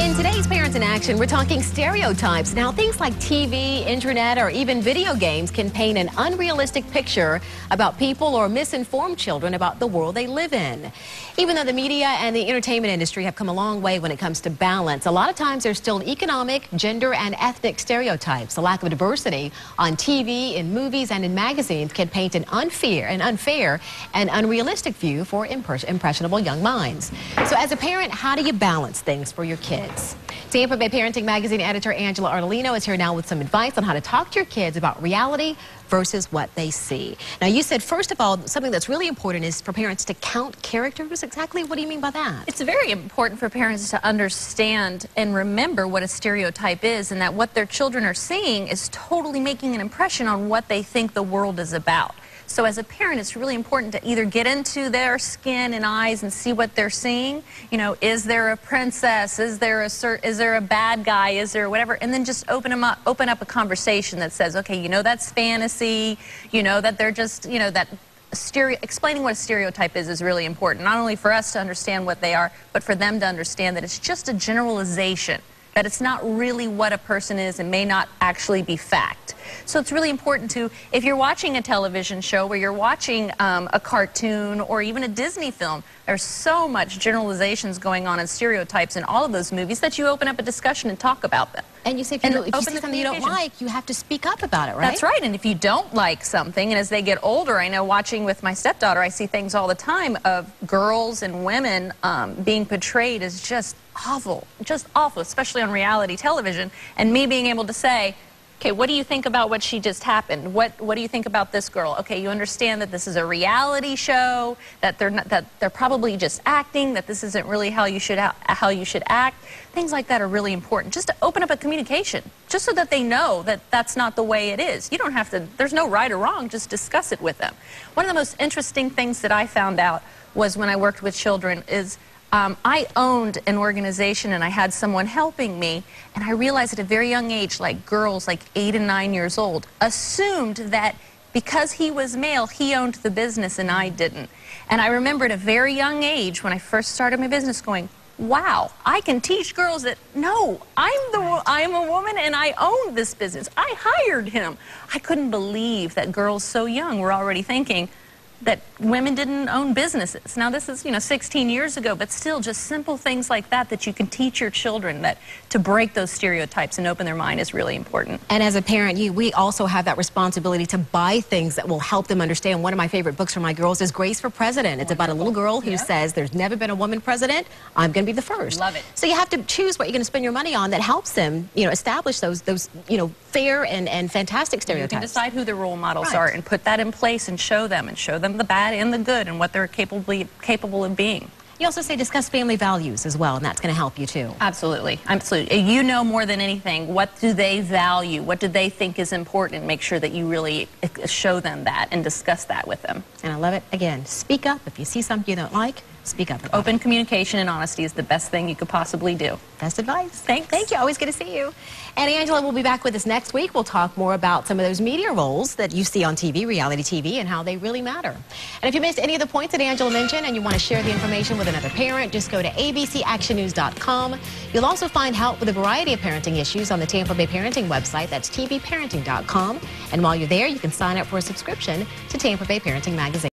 In today's Parents in Action, we're talking stereotypes. Now, things like TV, internet, or even video games can paint an unrealistic picture about people or misinform children about the world they live in. Even though the media and the entertainment industry have come a long way when it comes to balance, a lot of times there's still economic, gender, and ethnic stereotypes. The lack of diversity on TV, in movies, and in magazines can paint an unfair and unrealistic view for impressionable young minds. So as a parent, how do you balance things for your kids? Tampa Bay Parenting Magazine editor Angela Ardolino is here now with some advice on how to talk to your kids about reality versus what they see. Now, you said, first of all, something that's really important is for parents to count characters. Exactly what do you mean by that? It's very important for parents to understand and remember what a stereotype is, and that what their children are seeing is totally making an impression on what they think the world is about. So as a parent, it's really important to either get into their skin and eyes and see what they're seeing. You know, is there a princess? Is there a bad guy? Is there whatever? And then just open up a conversation that says, okay, you know, that's fantasy. You know that they're just, you know, that explaining what a stereotype is really important. Not only for us to understand what they are, but for them to understand that it's just a generalization, that it's not really what a person is and may not actually be fact. So it's really important to, if you're watching a television show or you're watching a cartoon or even a Disney film, there's so much generalizations going on and stereotypes in all of those movies that you open up a discussion and talk about them. And you say if you see something you don't like, you have to speak up about it, right? That's right. And if you don't like something, and as they get older, I know watching with my stepdaughter, I see things all the time of girls and women being portrayed as just awful, especially on reality television, and me being able to say, okay, what do you think about what she just happened? What do you think about this girl? Okay, you understand that this is a reality show, that they're probably just acting, that this isn't really how you should act. Things like that are really important. Just to open up a communication, just so that they know that that's not the way it is. You don't have to, there's no right or wrong, just discuss it with them. One of the most interesting things that I found out was when I worked with children is I owned an organization and I had someone helping me, and I realized at a very young age, like girls like 8 and 9 years old, assumed that because he was male, he owned the business and I didn't. And I remember at a very young age when I first started my business going, wow, I can teach girls that, no, I'm a woman and I own this business. I hired him. I couldn't believe that girls so young were already thinking that women didn't own businesses. Now this is, 16 years ago, but still just simple things like that that you can teach your children, that to break those stereotypes and open their mind is really important. And as a parent, we also have that responsibility to buy things that will help them understand. One of my favorite books for my girls is Grace for President. It's about a little girl who says, there's never been a woman president, I'm going to be the first. Love it. So you have to choose what you're going to spend your money on that helps them, establish those fair and fantastic stereotypes. You can decide who the role models are and put that in place and show them the bad and the good and what they're capable of being. You also say discuss family values as well, and that's going to help you too. Absolutely, absolutely. You know more than anything, what do they value? What do they think is important? Make sure that you really show them that and discuss that with them. And I love it. Again, speak up. If you see something you don't like, speak up. Open communication and honesty is the best thing you could possibly do. Best advice. Thanks. Thank you. Always good to see you. And Angela will be back with us next week. We'll talk more about some of those media roles that you see on TV, reality TV, and how they really matter. And if you missed any of the points that Angela mentioned and you want to share the information with another parent, just go to abcactionnews.com. You'll also find help with a variety of parenting issues on the Tampa Bay Parenting website. That's tvparenting.com. And while you're there, you can sign up for a subscription to Tampa Bay Parenting Magazine.